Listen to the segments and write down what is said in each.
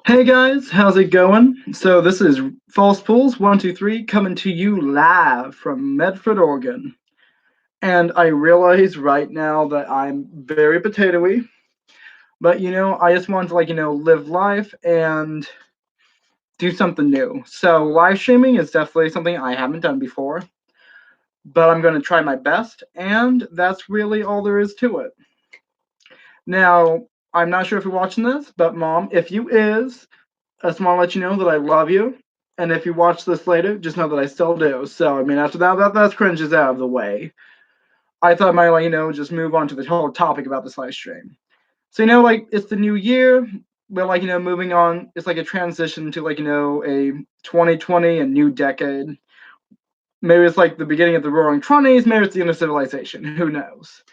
Hey guys, how's it going? So this is False Pulls 123 coming to you live from Medford, Oregon. And I realize right now that I'm very potatoey, but I just want to live life and do something new. So live streaming is definitely something I haven't done before, but I'm going to try my best, and that's really all there is to it. Now, I'm not sure if you're watching this, but Mom, if you is, I just want to let you know that I love you. And if you watch this later, just know that I still do. So, I mean, after that cringe is out of the way, I thought I might, just move on to the whole topic about this live stream. So, it's the new year. We're, moving on. It's like a transition to, a 2020, a new decade. Maybe it's like the beginning of the roaring 20s. Maybe it's the end of civilization. Who knows?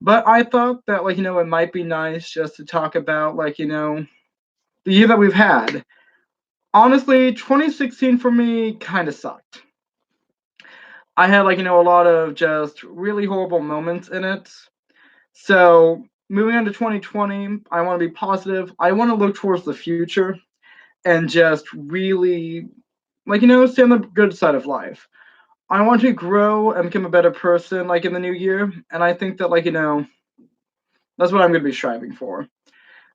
But I thought that, it might be nice just to talk about, the year that we've had. Honestly, 2016 for me kind of sucked. I had a lot of just really horrible moments in it. So moving on to 2020, I want to be positive. I want to look towards the future and just really stay on the good side of life. I want to grow and become a better person in the new year, and I think that that's what I'm going to be striving for.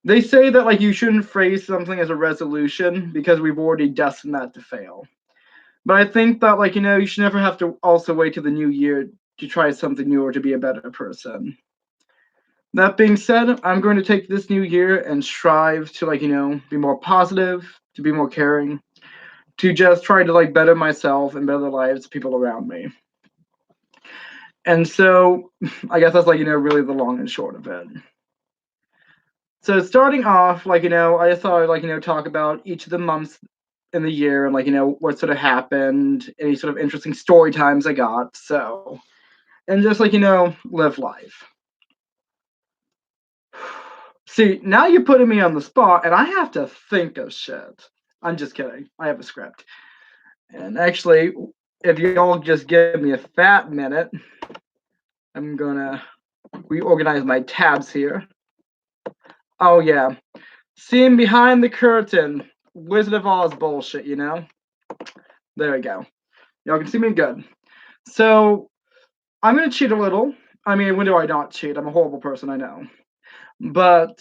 They say that you shouldn't phrase something as a resolution because we've already destined that to fail. But I think that you should never have to also wait to the new year to try something new or to be a better person. That being said, I'm going to take this new year and strive to be more positive, to be more caring, to just try to better myself and better the lives of people around me. And so I guess that's really the long and short of it. So starting off, I just thought I'd talk about each of the months in the year and what sort of happened, any sort of interesting story times I got. So, and just live life. See, now you're putting me on the spot and I have to think of shit. I'm just kidding. I have a script. And actually, if y'all just give me a fat minute, I'm gonna reorganize my tabs here. Oh yeah. Seeing behind the curtain, Wizard of Oz bullshit, There we go. Y'all can see me good. So I'm gonna cheat a little. I mean, when do I not cheat? I'm a horrible person, I know. But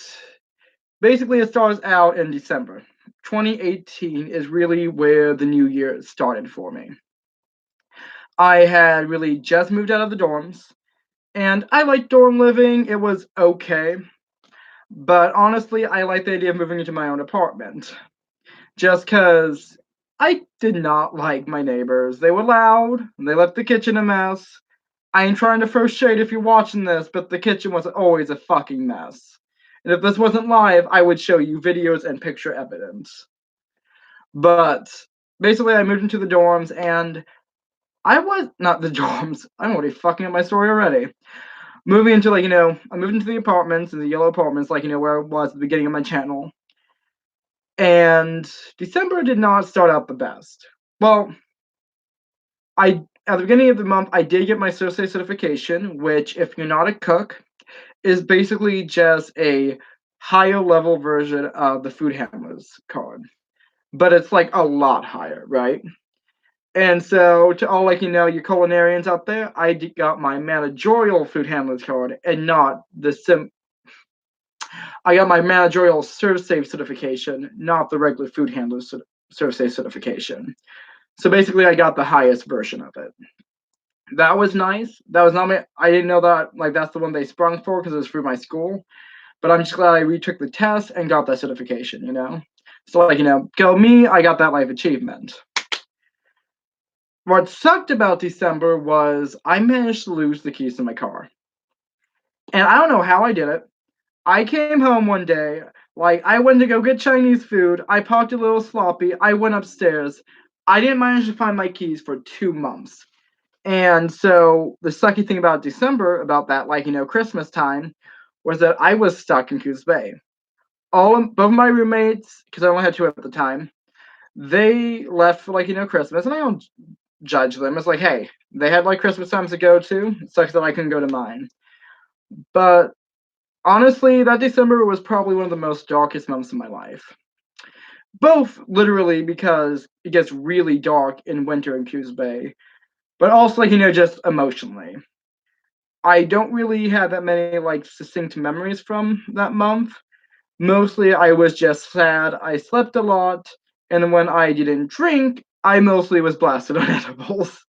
basically, it starts out in December. 2018 is really where the new year started for me. I had really just moved out of the dorms, and I liked dorm living. It was okay. But honestly, I liked the idea of moving into my own apartment. Just because I did not like my neighbors. They were loud, and they left the kitchen a mess. I ain't trying to throw shade if you're watching this, but the kitchen was always a fucking mess. And if this wasn't live, I would show you videos and picture evidence. But basically, I moved into the dorms, and I was not the dorms. I'm already fucking up my story already. Moving into I moved into the apartments, and the yellow apartments, where I was at the beginning of my channel. And December did not start out the best. Well, at the beginning of the month, I did get my Cersei certification, which, if you're not a cook, is basically just a higher level version of the food handlers card. But it's a lot higher, right? And so to all your culinarians out there, I got my managerial food handlers card and not I got my managerial ServSafe certification, not the regular food handler ServSafe certification. So basically I got the highest version of it. That was nice. That was not I didn't know that that's the one they sprung for because it was through my school. But I'm just glad I retook the test and got that certification, So go me, I got that life achievement. What sucked about December was I managed to lose the keys to my car. And I don't know how I did it. I came home one day, I went to go get Chinese food. I parked a little sloppy. I went upstairs. I didn't manage to find my keys for 2 months. And so the sucky thing about December, about that, Christmas time, was that I was stuck in Coos Bay. Both of my roommates, because I only had 2 at the time, they left for Christmas, and I don't judge them. It's hey, they had Christmas times to go to. It sucks that I couldn't go to mine. But honestly, that December was probably one of the most darkest months of my life. Both literally because it gets really dark in winter in Coos Bay, but also just emotionally. I don't really have that many succinct memories from that month. Mostly I was just sad. I slept a lot, and when I didn't drink, I mostly was blasted on edibles.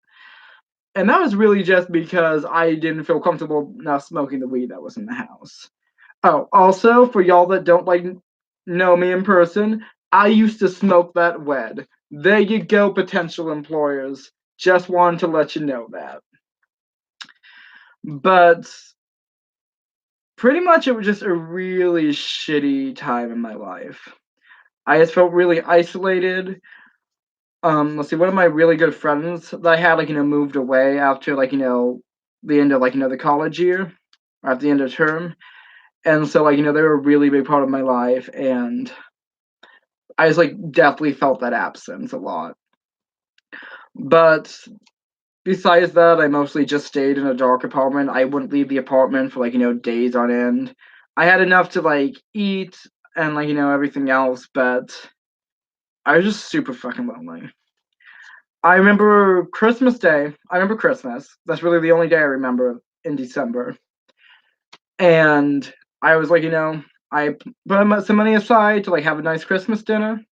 And that was really just because I didn't feel comfortable enough smoking the weed that was in the house. Oh, also for y'all that don't know me in person, I used to smoke that wed. There you go, potential employers. Just wanted to let you know that. But pretty much it was just a really shitty time in my life. I just felt really isolated. Let's see, one of my really good friends that I had moved away after the end of the college year, or at the end of term. And so they were a really big part of my life, and I just definitely felt that absence a lot. But besides that, I mostly just stayed in a dark apartment. I wouldn't leave the apartment for days on end. I had enough to eat and everything else, but I was just super fucking lonely. I remember Christmas Day. I remember Christmas. That's really the only day I remember in December. And I was I put some money aside to have a nice Christmas dinner.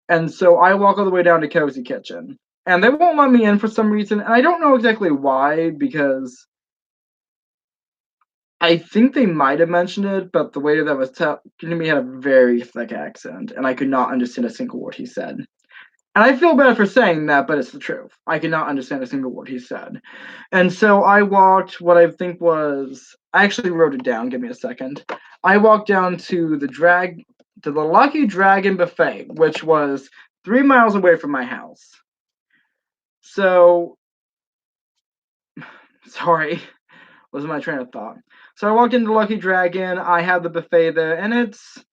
And so I walk all the way down to Cozy Kitchen. And they won't let me in for some reason. And I don't know exactly why, because I think they might have mentioned it, but the waiter that was talking to me had a very thick accent, and I could not understand a single word he said. And I feel bad for saying that, but it's the truth. I could not understand a single word he said. And so I walked what I think was, I actually wrote it down, give me a second. I walked down to the Lucky Dragon Buffet, which was 3 miles away from my house. So, sorry, was my train of thought. So I walked into Lucky Dragon, I had the buffet there, and it's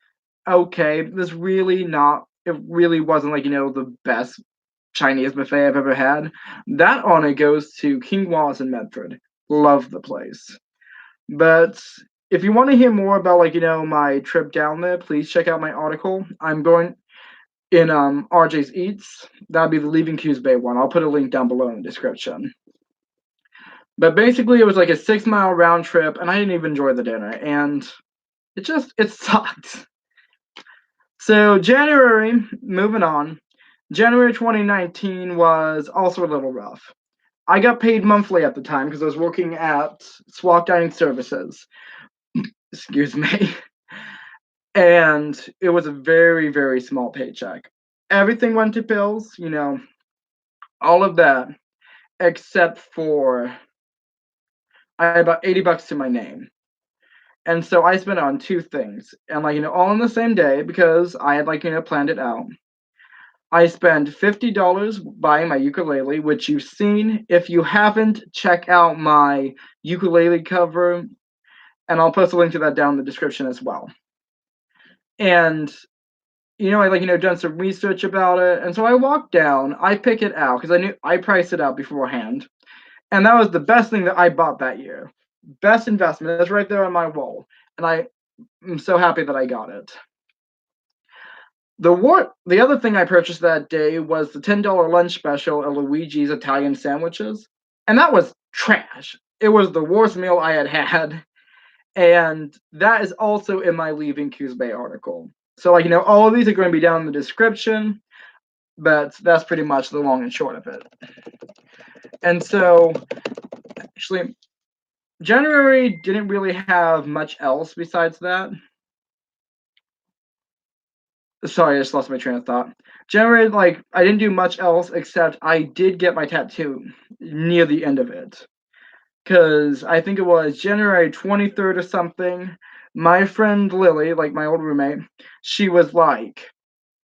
okay. It really wasn't the best Chinese buffet I've ever had. That honor goes to King Wa's in Medford. Love the place. But if you want to hear more about my trip down there, please check out my article. I'm going in ArjaysEats. That'll be the Leaving Coos Bay one. I'll put a link down below in the description. But basically it was a 6-mile round trip, and I didn't even enjoy the dinner, and it sucked. So January, moving on. January 2019 was also a little rough. I got paid monthly at the time because I was working at Swap Dining Services. Excuse me. And it was a very, very small paycheck. Everything went to bills, all of that, except for I had about $80 to my name. And so I spent it on two things. And all in the same day because I had planned it out. I spent $50 buying my ukulele, which you've seen. If you haven't, check out my ukulele cover, and I'll post a link to that down in the description as well. And I done some research about it, and so I walked down. I pick it out because I knew I priced it out beforehand, and that was the best thing that I bought that year. Best investment. That's right there on my wall, and I'm so happy that I got it. The other thing I purchased that day was the $10 lunch special at Luigi's Italian Sandwiches, and that was trash. It was the worst meal I had had, and that is also in my Leaving Coos Bay article. So all of these are going to be down in the description, but that's pretty much the long and short of it. And so, actually, January didn't really have much else besides that. Sorry, I just lost my train of thought. January, I didn't do much else except I did get my tattoo near the end of it. Because I think it was January 23rd or something. My friend Lily, my old roommate, she was learning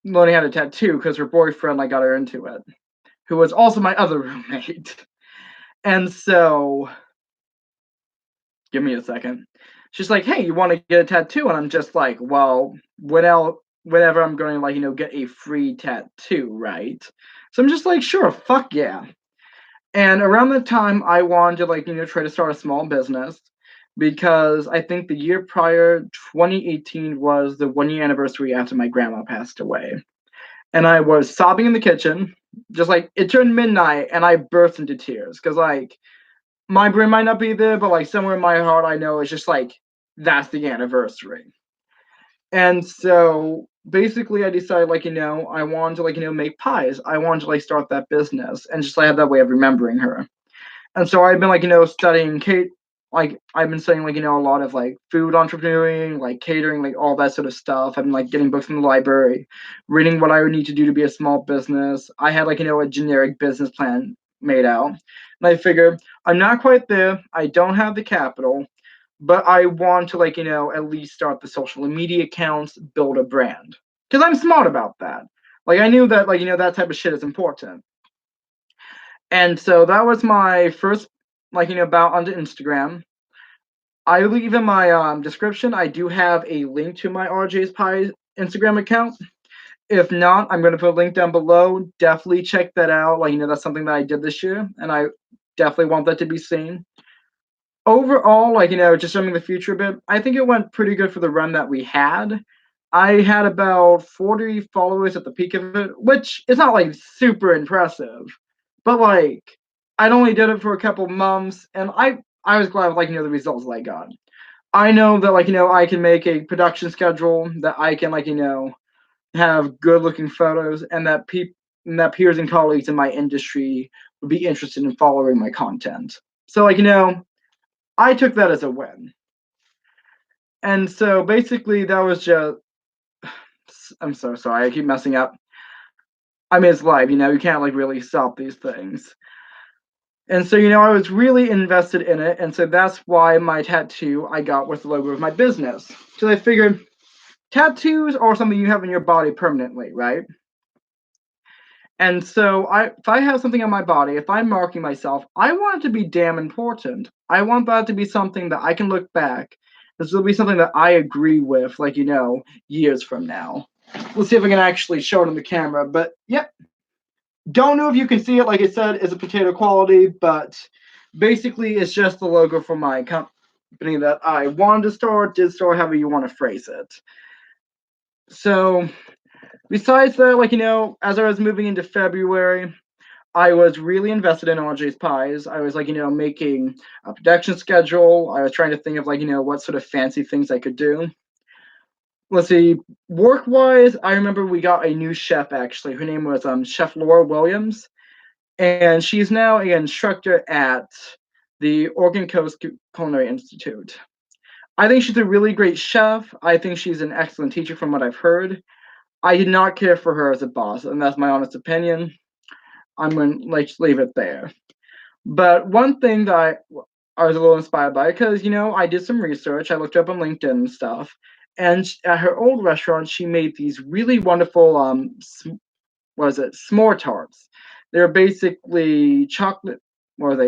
how to tattoo because her boyfriend got her into it, who was also my other roommate. And so, give me a second. She's like, "Hey, you want to get a tattoo?" And I'm just like, "Well, whenever I'm going to get a free tattoo, right?" So I'm just like, "Sure, fuck yeah." And around the time I wanted to try to start a small business because I think the year prior, 2018, was the 1-year anniversary after my grandma passed away. and I was sobbing in the kitchen, just like it turned midnight, and I burst into tears because like my brain might not be there, but like somewhere in my heart, I know it's just like that's the anniversary. And so basically, I decided like I wanted to like make pies. I wanted to like start that business, and just like have that way of remembering her. And so I've been like studying Kate. Like I've been studying like a lot of like food entrepreneuring, like catering, like all that sort of stuff. I've been like getting books from the library, reading what I would need to do to be a small business. I had like a generic business plan made out, and I figured I'm not quite there. I don't have the capital, but I want to like at least start the social media accounts, build a brand, because I'm smart about that. Like I knew that like that type of shit is important. And so that was my first, like, bout onto Instagram. I leave in my description, I do have a link to my RJ's Pie Instagram account. If not, I'm going to put a link down below. Definitely check that out. Like, that's something that I did this year, and I definitely want that to be seen. Overall, like, just showing the future a bit, I think it went pretty good for the run that we had. I had about 40 followers at the peak of it, which is not like super impressive, but like I'd only did it for a couple months, and I was glad with like the results that I got. I know that like I can make a production schedule, that I can like have good looking photos, and that peers and colleagues in my industry would be interested in following my content. So like I took that as a win. And so basically that was just, I'm so sorry, I keep messing up. I mean, it's live, you can't like really stop these things. And so, I was really invested in it. And so that's why my tattoo I got with the logo of my business. So I figured tattoos are something you have in your body permanently, right? And so if I have something on my body, if I'm marking myself, I want it to be damn important. I want that to be something that I can look back. This will be something that I agree with, like, years from now. Let's see if I can actually show it on the camera. But yep. Don't know if you can see it. Like I said, it's a potato quality, but basically it's just the logo for my company that I wanted to start, did start, however you want to phrase it. So besides that, like, as I was moving into February, I was really invested in RJ's Pies. I was like, making a production schedule. I was trying to think of like, what sort of fancy things I could do. Let's see, work-wise, I remember we got a new chef actually. Her name was Chef Laura Williams, and she's now an instructor at the Oregon Coast Culinary Institute. I think she's a really great chef. I think she's an excellent teacher from what I've heard. I did not care for her as a boss, and that's my honest opinion. I'm going to like leave it there. But one thing that I was a little inspired by, because I did some research. I looked up on LinkedIn and stuff, and at her old restaurant, she made these really wonderful s'more tarts. They're basically chocolate,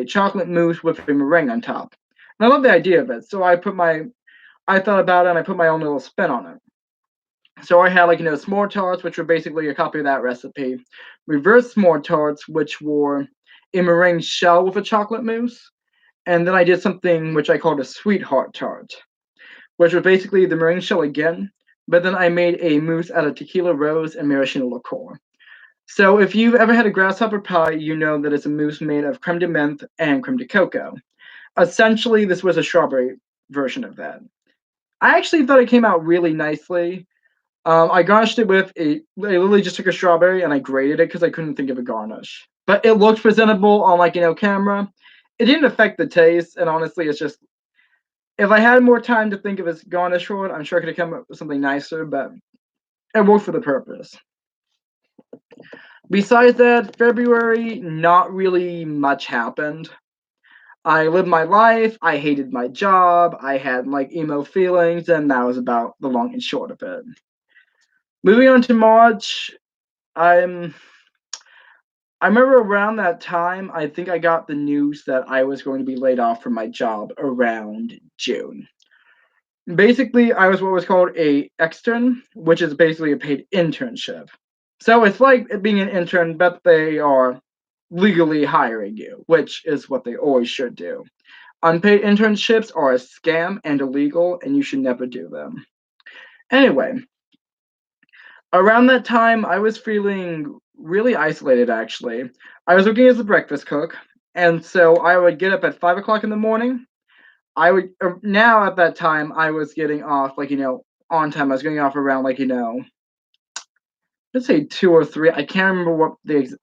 chocolate mousse with a meringue on top. And I love the idea of it, so I thought about it and I put my own little spin on it. So I had like s'more tarts, which were basically a copy of that recipe. Reverse s'more tarts, which were a meringue shell with a chocolate mousse. And then I did something which I called a sweetheart tart, which was basically the meringue shell again, but then I made a mousse out of tequila rose and maraschino liqueur. So if you've ever had a grasshopper pie, you know that it's a mousse made of creme de menthe and creme de cocoa. Essentially, this was a strawberry version of that. I actually thought it came out really nicely. I garnished it with I literally just took a strawberry and I grated it because I couldn't think of a garnish. But it looked presentable on like camera. It didn't affect the taste, and honestly, it's just if I had more time to think of a garnish for it, I'm sure I could have come up with something nicer, but it worked for the purpose. Besides that, February, not really much happened. I lived my life, I hated my job, I had like emo feelings, and that was about the long and short of it. Moving on to March, I remember around that time, I think I got the news that I was going to be laid off from my job around June. Basically, I was what was called a extern, which is basically a paid internship. So it's like being an intern, but they are legally hiring you, which is what they always should do. Unpaid internships are a scam and illegal, and you should never do them. Anyway, Around that time, I was feeling really isolated, actually. I was working as a breakfast cook, and so I would get up at 5 o'clock in the morning. Now at that time, I was getting off, on time. I was getting off around, let's say 2 or 3. I can't remember what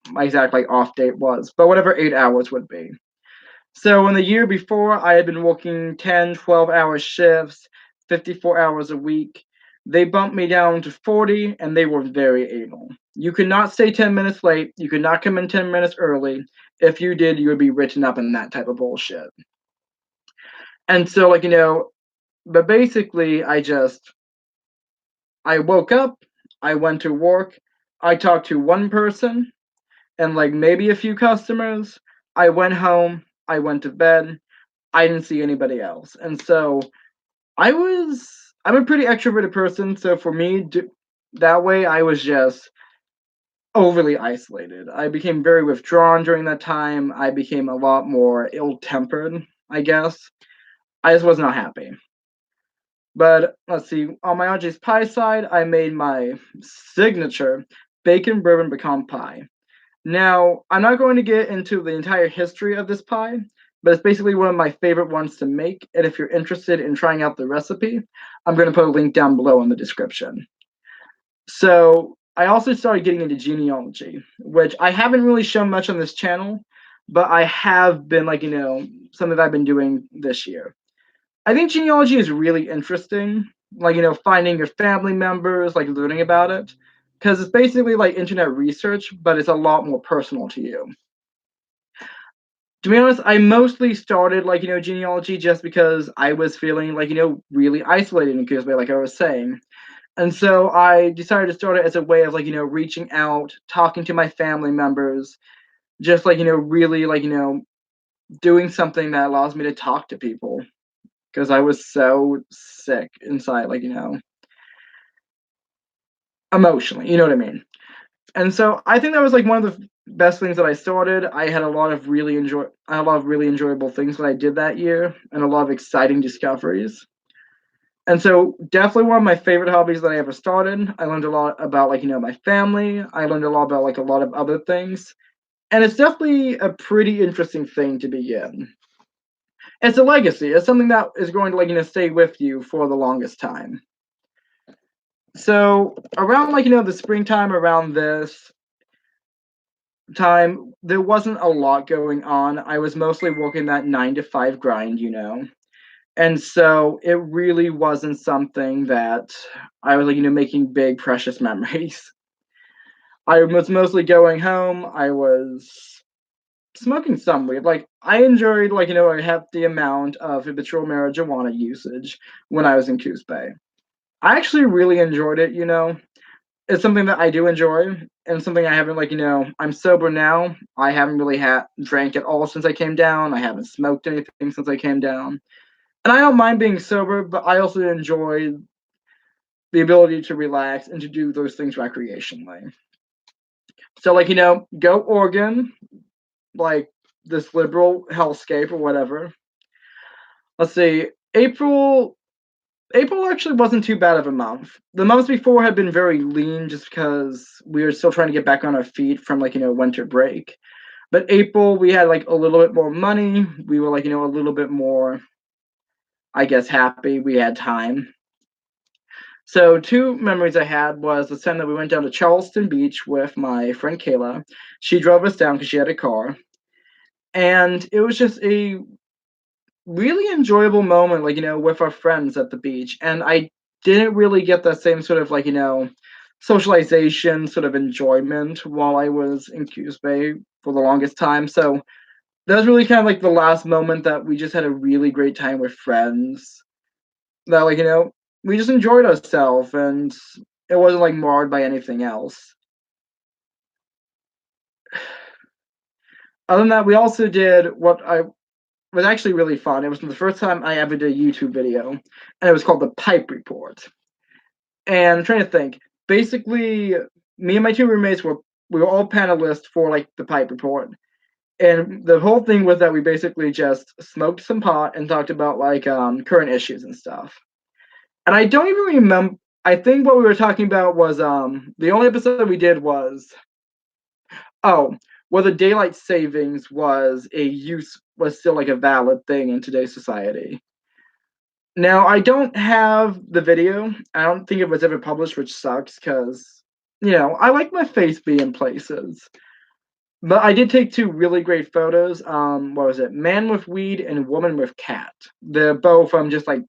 my exact, off date was, but whatever 8 hours would be. So in the year before, I had been working 10, 12-hour shifts, 54 hours a week. They bumped me down to 40, and they were very anal. You could not stay 10 minutes late. You could not come in 10 minutes early. If you did, you would be written up in that type of bullshit. And so, but basically, I woke up, I went to work, I talked to one person, and maybe a few customers. I went home, I went to bed, I didn't see anybody else. And so I'm a pretty extroverted person, so for me, that way I was just overly isolated. I became very withdrawn during that time. I became a lot more ill-tempered, I guess. I just was not happy. But let's see, on my Auntie's pie side, I made my signature bacon bourbon pecan pie. Now, I'm not going to get into the entire history of this pie, but it's basically one of my favorite ones to make. And if you're interested in trying out the recipe, I'm going to put a link down below in the description. So, I also started getting into genealogy, which I haven't really shown much on this channel, but I have been, something that I've been doing this year. I think genealogy is really interesting, finding your family members, learning about it, because it's basically like internet research, but it's a lot more personal to you. To be honest, I mostly started, genealogy just because I was feeling, really isolated in Coos, like I was saying. And so I decided to start it as a way of, reaching out, talking to my family members, just, really, doing something that allows me to talk to people. Because I was so sick inside, emotionally, you know what I mean? And so I think that was one of the best things that I started. I had a lot of really enjoyable things that I did that year, and a lot of exciting discoveries. And so definitely one of my favorite hobbies that I ever started. I learned a lot about my family. I learned a lot about a lot of other things. And it's definitely a pretty interesting thing to begin. It's a legacy. It's something that is going to stay with you for the longest time. So around the springtime, around this time, there wasn't a lot going on. I was mostly working that 9 to 5 grind, and so it really wasn't something that I was making big precious memories. I was mostly going home. I was smoking some weed. I enjoyed a hefty amount of habitual marijuana usage when I was in Coos Bay. I actually really enjoyed it. It's something that I do enjoy, and something I haven't I'm sober now. I haven't really drank at all since I came down. I haven't smoked anything since I came down. And I don't mind being sober, but I also enjoy the ability to relax and to do those things recreationally. So go Oregon, this liberal hellscape or whatever. Let's see, April actually wasn't too bad of a month. The months before had been very lean just because we were still trying to get back on our feet from winter break. But April we had a little bit more money. We were a little bit more, I guess, happy. We had time. So 2 memories I had was the time that we went down to Charleston Beach with my friend Kayla. She drove us down because she had a car. And it was just a really enjoyable moment, with our friends at the beach. And I didn't really get that same sort of, socialization sort of enjoyment while I was in Coos Bay for the longest time. So that was really kind of the last moment that we just had a really great time with friends. That we just enjoyed ourselves, and it wasn't marred by anything else. Other than that, we also did what I was actually really fun. It was the first time I ever did a YouTube video, and it was called the Pipe Report. And I'm trying to think. Basically, me and my 2 roommates we were all panelists for the Pipe Report. And the whole thing was that we basically just smoked some pot and talked about current issues and stuff. And I don't even remember I think what we were talking about was the only episode we did was whether daylight savings was still like a valid thing in today's society. Now I don't have the video. I don't think it was ever published, which sucks because I like my face being places. But I did take two really great photos. What was it? Man with weed and woman with cat. They're both just like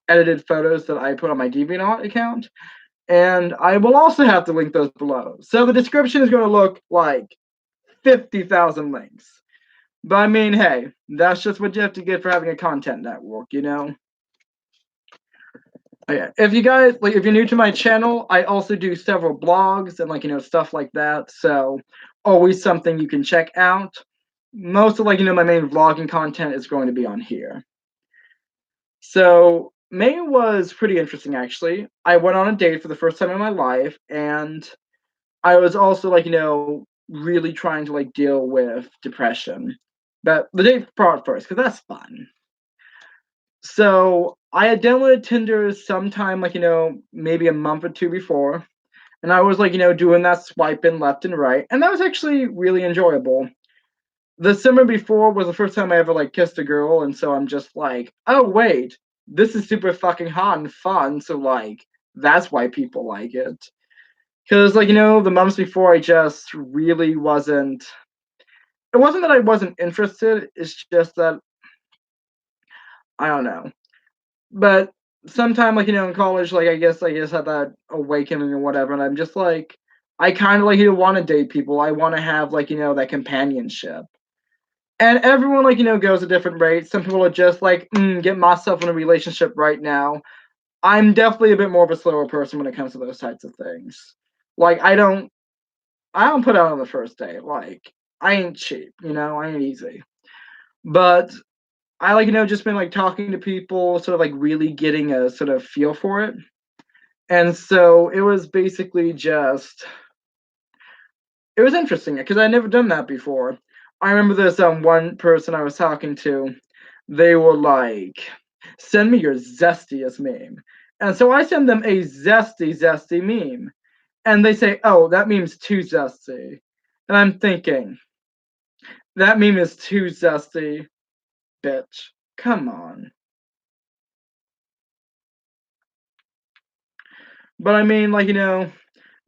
edited photos that I put on my DeviantArt account. And I will also have to link those below. So the description is going to look like 50,000 links. But I mean, hey, that's just what you have to get for having a content network, Okay. If you guys if you're new to my channel, I also do several blogs and stuff like that. So always something you can check out. Most of my main vlogging content is going to be on here. So May was pretty interesting actually. I went on a date for the first time in my life, and I was also really trying to deal with depression. But the date brought first, because that's fun. So I had downloaded Tinder sometime maybe a month or two before. And I was doing that swiping left and right. And that was actually really enjoyable. The summer before was the first time I ever kissed a girl, and so I'm just like, oh wait, this is super fucking hot and fun, so that's why people like it. Because the months before I just really wasn't, it wasn't that I wasn't interested, it's just that I don't know. But sometime in college, I guess had that awakening or whatever, and I'm just like, I kind of want to date people. I want to have that companionship. And everyone goes a different rate. Some people are just like, get myself in a relationship right now. I'm definitely a bit more of a slower person when it comes to those types of things. I don't put out on the first date. I ain't cheap, I ain't easy. But I just been talking to people, sort of really getting a sort of feel for it. And so it was basically just, it was interesting because I'd never done that before. I remember this one person I was talking to, they were like, send me your zestiest meme. And so I send them a zesty meme. And they say, oh, that meme's too zesty. And I'm thinking, that meme is too zesty, bitch. Come on. But I mean,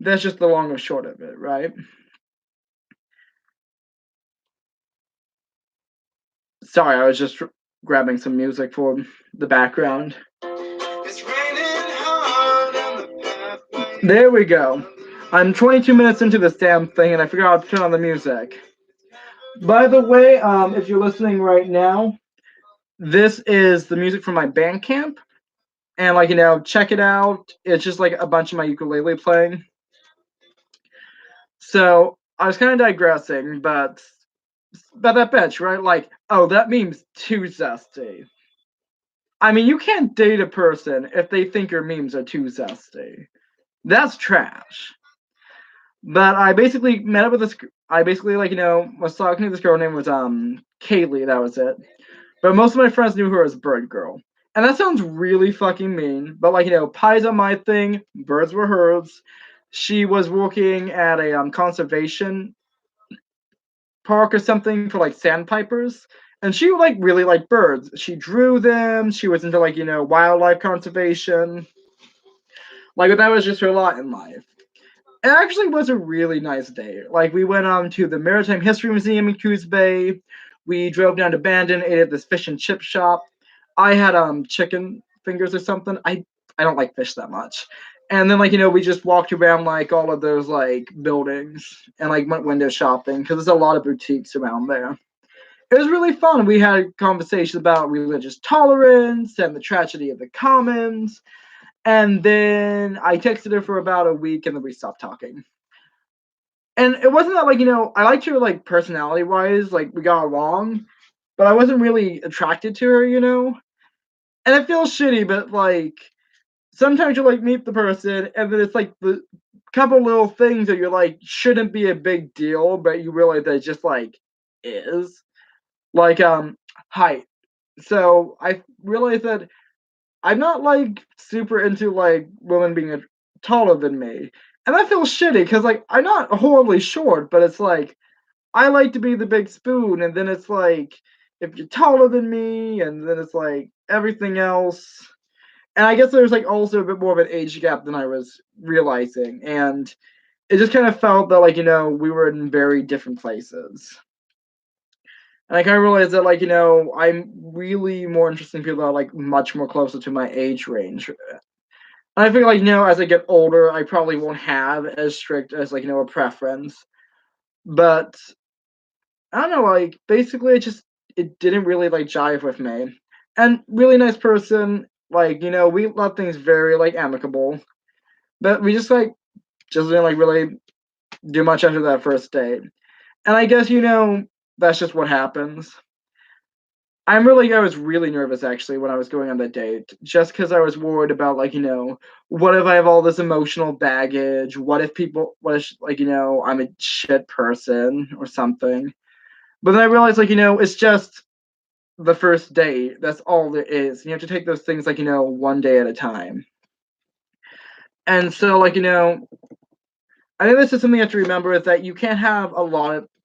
that's just the long and short of it, right? Sorry, I was just grabbing some music for the background. There we go. I'm 22 minutes into this damn thing, and I forgot to turn on the music. By the way, if you're listening right now, this is the music from my Bandcamp. And check it out. It's just a bunch of my ukulele playing. So I was kind of digressing, but about that bitch, right? Oh, that meme's too zesty. I mean, you can't date a person if they think your memes are too zesty. That's trash. But I basically met up with this. I basically was talking to this girl named was Kaylee. That was it. But most of my friends knew her as Bird Girl. And that sounds really fucking mean. But pies are my thing. Birds were hers. She was working at a conservation park or something for sandpipers. And she really liked birds. She drew them. She was into wildlife conservation. That was just her lot in life. It actually was a really nice day. We went to the Maritime History Museum in Coos Bay. We drove down to Bandon, ate at this fish and chip shop. I had chicken fingers or something. I don't like fish that much. And then we just walked around all of those buildings and went window shopping because there's a lot of boutiques around there. It was really fun. We had conversations about religious tolerance and the tragedy of the commons. And then I texted her for about a week, and then we stopped talking. And it wasn't that I liked her personality wise, we got along, but I wasn't really attracted to her, And it feels shitty, but sometimes you meet the person, and then it's the couple little things that you're shouldn't be a big deal, but you realize that it just is. Height. So I realized that I'm not super into women being taller than me. And that feels shitty because, like, I'm not horribly short, but it's like, I like to be the big spoon, and then it's like, if you're taller than me, and then it's like everything else. And I guess there's like also a bit more of an age gap than I was realizing. And it just kind of felt that, like, we were in very different places. And I kind of realized that, like, I'm really more interested in people that are like much more closer to my age range. And I feel like, as I get older, I probably won't have as strict as, like, a preference. But I don't know, like, basically it didn't really like jive with me. And really nice person, like, we left things very like amicable. But we just didn't like really do much after that first date. And I guess, that's just what happens. I was really nervous actually when I was going on that date, just because I was worried about, like, what if I have all this emotional baggage? What if, like, I'm a shit person or something? But then I realized, like, it's just the first date. That's all there is. You have to take those things, like, one day at a time. And so, like, I think this is something you have to remember, is that you can't have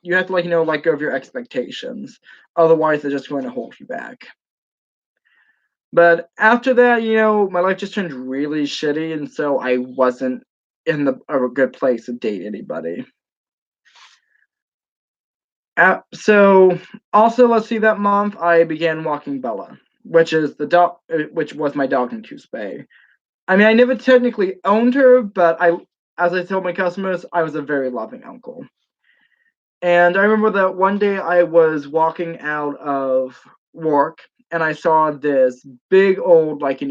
you have to, like, let go of your expectations. Otherwise, they're just going to hold you back. But after that, my life just turned really shitty, and so I wasn't in a good place to date anybody. So also, let's see, that month I began walking Bella, which was my dog in Coos Bay. I mean, I never technically owned her, but as I told my customers, I was a very loving uncle. And I remember that one day I was walking out of work and I saw this big old, like,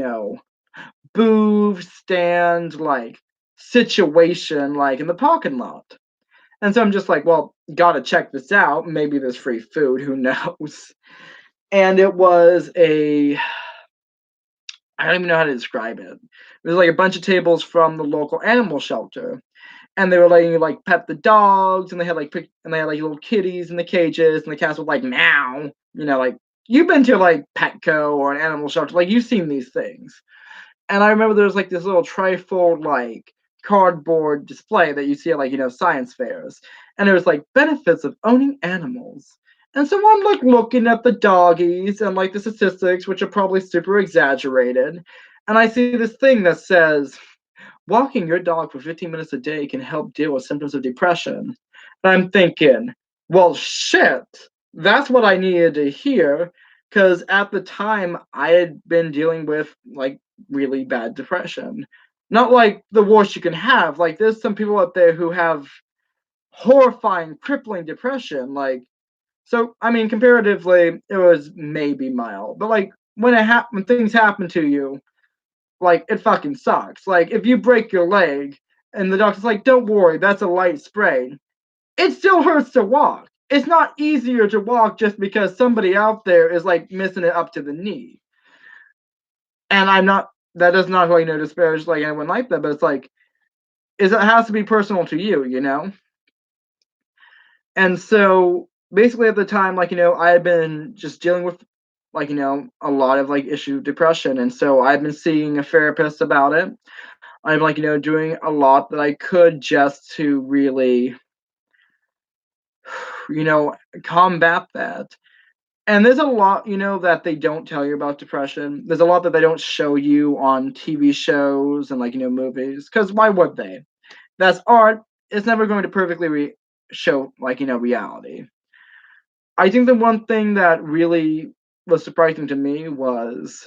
booth stand, like, situation, like, in the parking lot. And so I'm just like, well, gotta check this out. Maybe there's free food, who knows? And it was I don't even know how to describe it. It was like a bunch of tables from the local animal shelter. And they were letting you, like, pet the dogs, and they had like little kitties in the cages, and the cats would like meow. Like, you've been to like Petco or an animal shelter, like, you've seen these things. And I remember there was like this little trifold, like, cardboard display that you see at, like, science fairs, and it was like benefits of owning animals. And so I'm like looking at the doggies and like the statistics, which are probably super exaggerated, and I see this thing that says, walking your dog for 15 minutes a day can help deal with symptoms of depression. And I'm thinking, well, shit, that's what I needed to hear. Because at the time, I had been dealing with, like, really bad depression. Not like the worst you can have. Like, there's some people out there who have horrifying, crippling depression. Like, so, I mean, comparatively, it was maybe mild. But, like, when things happen to you, like, it fucking sucks. Like, if you break your leg and the doctor's like, don't worry, that's a light sprain, it still hurts to walk. It's not easier to walk just because somebody out there is like missing it up to the knee. And that does not, like, disparage like anyone like that, but it's like, it has to be personal to you. And so basically at the time, like, I had been just dealing with, like, a lot of like issue depression. And so I've been seeing a therapist about it. I'm, like, doing a lot that I could just to really, combat that. And there's a lot, that they don't tell you about depression. There's a lot that they don't show you on TV shows and, like, movies. Because why would they? That's art. It's never going to perfectly show, like, reality. I think the one thing that really was surprising to me was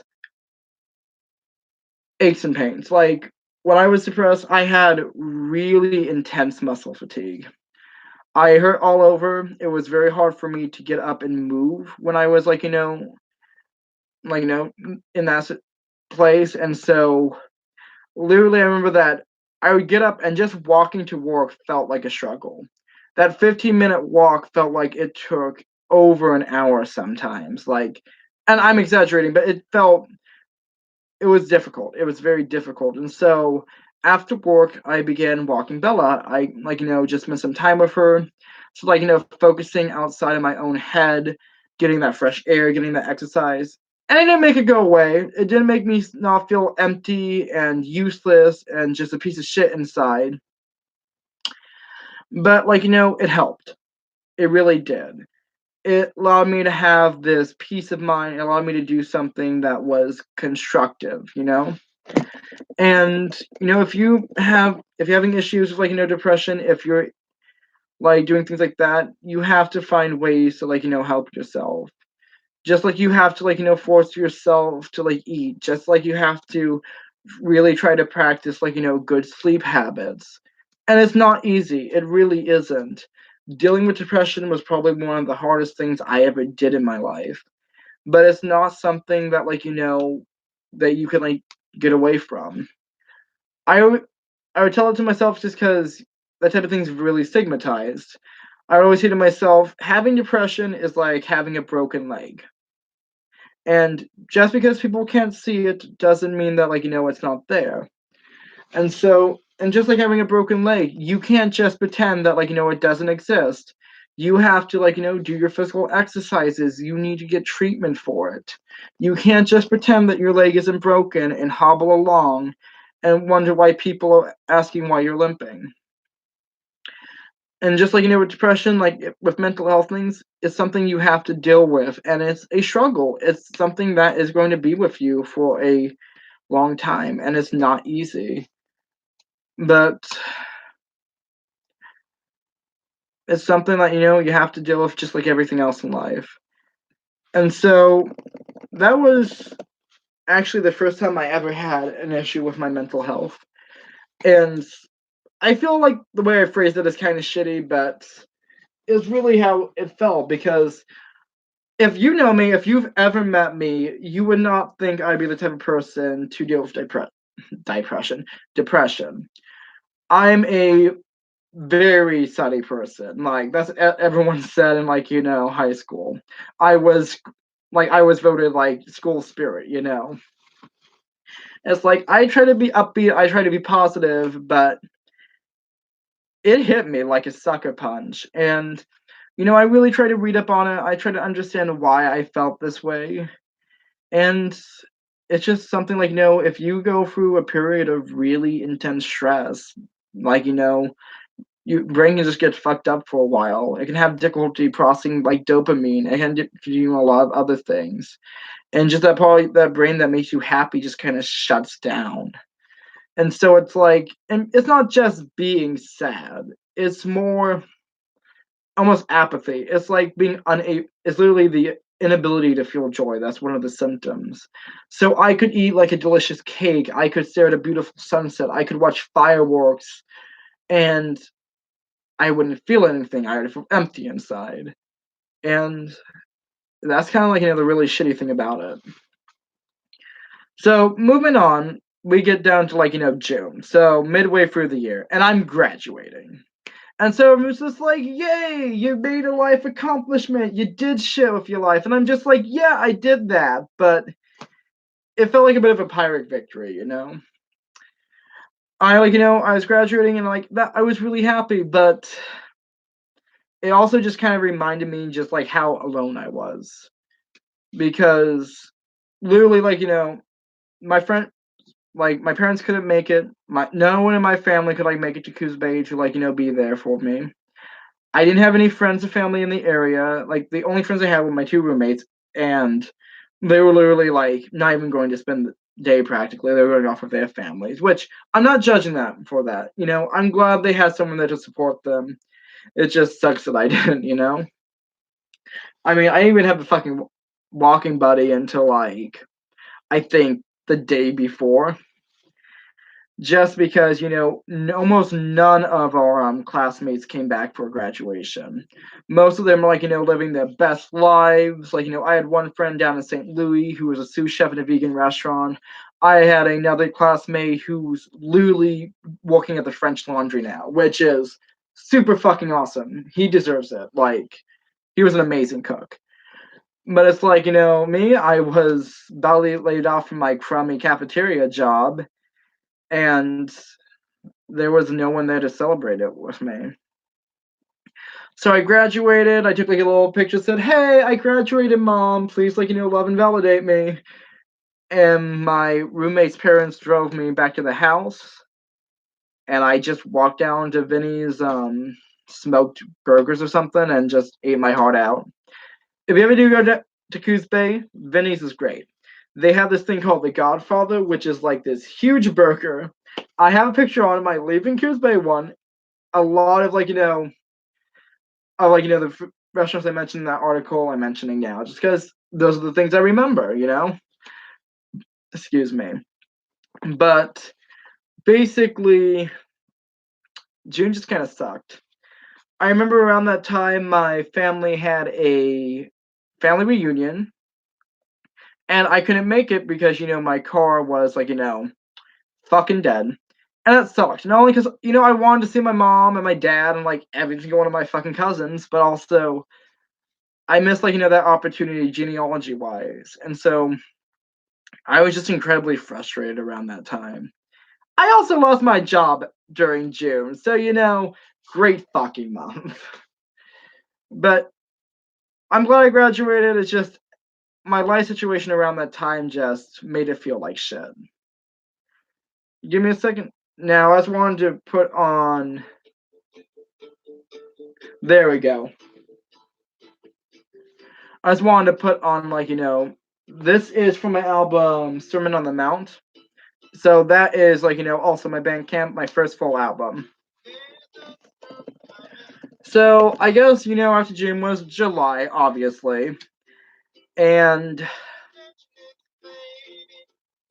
aches and pains. Like, when I was depressed, I had really intense muscle fatigue. I hurt all over. It was very hard for me to get up and move when I was, like, in that place. And so, literally, I remember that I would get up and just walking to work felt like a struggle. That 15-minute walk felt like it took over an hour sometimes. Like, and I'm exaggerating, but it was difficult. It was very difficult. And so after work, I began walking Bella. I, like, just spent some time with her. So, like, focusing outside of my own head, getting that fresh air, getting that exercise. And it didn't make it go away. It didn't make me not feel empty and useless and just a piece of shit inside. But, like, it helped. It really did. It allowed me to have this peace of mind. It allowed me to do something that was constructive, And, if you're having issues with, depression, if you're, doing things like that, you have to find ways to, help yourself. Just like you have to, force yourself to, eat. Just like you have to really try to practice, good sleep habits. And it's not easy. It really isn't. Dealing with depression was probably one of the hardest things I ever did in my life. But it's not something that, that you can, get away from. I would tell it to myself just because that type of thing's really stigmatized. I would always say to myself, having depression is like having a broken leg. And just because people can't see it doesn't mean that, it's not there. And just like having a broken leg, you can't just pretend that, it doesn't exist. You have to, do your physical exercises. You need to get treatment for it. You can't just pretend that your leg isn't broken and hobble along and wonder why people are asking why you're limping. And just like, with depression, with mental health things, it's something you have to deal with. And it's a struggle. It's something that is going to be with you for a long time. And it's not easy. But it's something that, you have to deal with just like everything else in life. And so that was actually the first time I ever had an issue with my mental health. And I feel like the way I phrased it is kind of shitty, but it's really how it felt, because if you know me, if you've ever met me, you would not think I'd be the type of person to deal with depression. I'm a very sunny person. That's everyone said in high school. I was voted school spirit. It's I try to be upbeat. I try to be positive, but it hit me like a sucker punch. And I really try to read up on it. I try to understand why I felt this way. And it's just something if you go through a period of really intense stress, your brain can just get fucked up for a while. It can have difficulty processing dopamine. It can do a lot of other things. And just that brain that makes you happy just kind of shuts down. And so it's and it's not just being sad. It's more almost apathy. It's being unable. It's literally the inability to feel joy. That's one of the symptoms. So I could eat a delicious cake. I could stare at a beautiful sunset. I could watch fireworks, and I wouldn't feel anything. I would feel empty inside. And that's kind of the really shitty thing about it. So moving on, we get down to June. So midway through the year, and I'm graduating. And so it was just yay, you made a life accomplishment. You did shit with your life. And I'm just yeah, I did that. But it felt like a bit of a pirate victory, I I was graduating and that I was really happy, but it also just kind of reminded me just how alone I was. Because literally my friend my parents couldn't make it. No one in my family could make it to Coos Bay to be there for me. I didn't have any friends or family in the area. The only friends I had were my two roommates, and they were literally not even going to spend the day practically. They were going off with their families, which I'm not judging them for that. I'm glad they had someone there to support them. It just sucks that I didn't. I mean, I didn't even have a fucking walking buddy until I think the day before. Just because almost none of our classmates came back for graduation. Most of them are living their best lives. I had one friend down in St. Louis who was a sous chef in a vegan restaurant. I had another classmate who's literally working at the French Laundry now, which is super fucking awesome. He deserves it. He was an amazing cook. But it's me, I was badly laid off from my crummy cafeteria job, and there was no one there to celebrate it with me. So I graduated. I took like a little picture that said, "Hey, I graduated, Mom. Please, like, love and validate me." And my roommate's parents drove me back to the house, and I just walked down to Vinny's smoked burgers or something and just ate my heart out. If you ever do go to Coos Bay, Vinny's is great. They have this thing called the Godfather, which is like this huge burger. I have a picture on my Leaving Coos Bay one. A lot of the restaurants I mentioned in that article I'm mentioning now, just because those are the things I remember. Excuse me. But basically, June just kind of sucked. I remember around that time my family had a family reunion, and I couldn't make it because my car was fucking dead. And that sucked. Not only because I wanted to see my mom and my dad and like every single one of my fucking cousins, but also I missed that opportunity genealogy wise. And so I was just incredibly frustrated around that time. I also lost my job during June, so great fucking month. But I'm glad I graduated. It's just my life situation around that time just made it feel like shit. Give me a second. Now, I just wanted to put on. There we go. I just wanted to put on, this is from my album Sermon on the Mount. So that is, also my Bandcamp, my first full album. So I guess, after June was July, obviously. And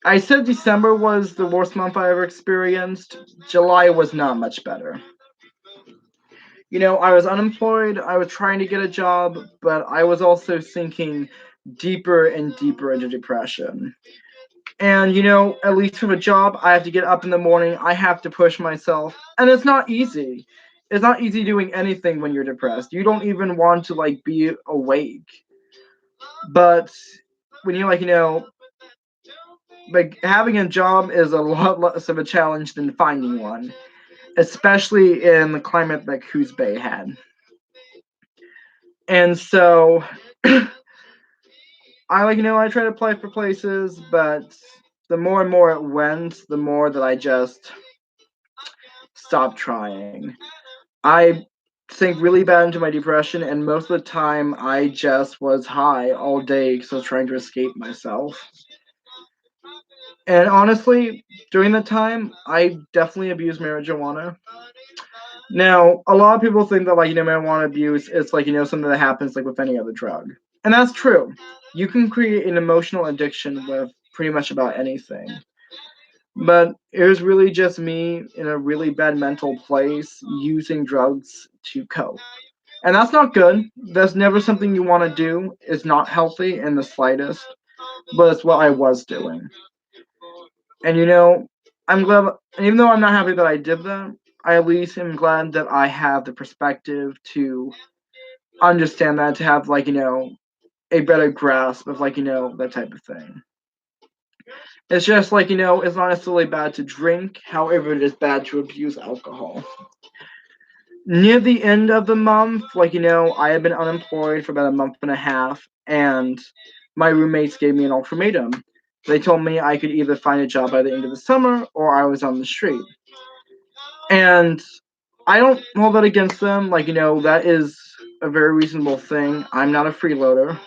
I said December was the worst month I ever experienced. July was not much better. I was unemployed, I was trying to get a job, but I was also sinking deeper and deeper into depression. And, at least for a job, I have to get up in the morning, I have to push myself, and it's not easy. It's not easy doing anything when you're depressed. You don't even want to, be awake. But when you're, having a job is a lot less of a challenge than finding one, especially in the climate that Coos Bay had. And so I try to apply for places, but the more and more it went, the more that I just stopped trying. I sank really bad into my depression, and most of the time I just was high all day because I was trying to escape myself. And honestly, during that time, I definitely abused marijuana. Now, a lot of people think that marijuana abuse is something that happens with any other drug. And that's true. You can create an emotional addiction with pretty much about anything. But it was really just me in a really bad mental place using drugs to cope. And that's not good. That's never something you want to do. It's not healthy in the slightest. But it's what I was doing. And I'm glad, even though I'm not happy that I did that, I at least am glad that I have the perspective to understand that, to have a better grasp of that type of thing. It's just it's not necessarily bad to drink, however it is bad to abuse alcohol. Near the end of the month, I had been unemployed for about a month and a half, and my roommates gave me an ultimatum. They told me I could either find a job by the end of the summer or I was on the street. And I don't hold that against them. That is a very reasonable thing. I'm not a freeloader.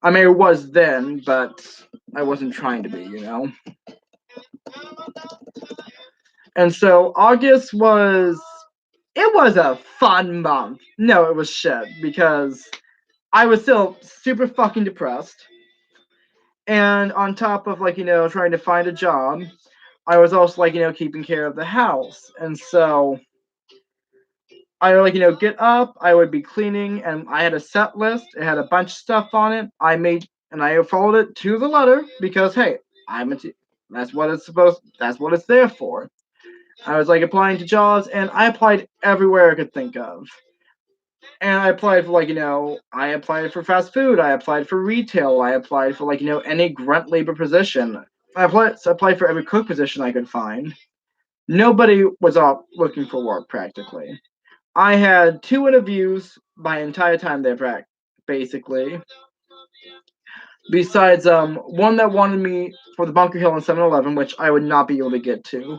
I mean, I was then, but I wasn't trying to be. And so August was a fun month. No, it was shit because I was still super fucking depressed. And on top of trying to find a job, I was also keeping care of the house. And so I would get up, I would be cleaning, and I had a set list. It had a bunch of stuff on it. I followed it to the letter because hey, that's what it's there for. I was applying to jobs, and I applied everywhere I could think of. And I applied for I applied for fast food, I applied for retail, I applied for any grunt labor position. I applied for every cook position I could find. Nobody was out looking for work practically. I had 2 interviews my entire time there, basically. Besides, one that wanted me for the Bunker Hill and 7-Eleven, which I would not be able to get to.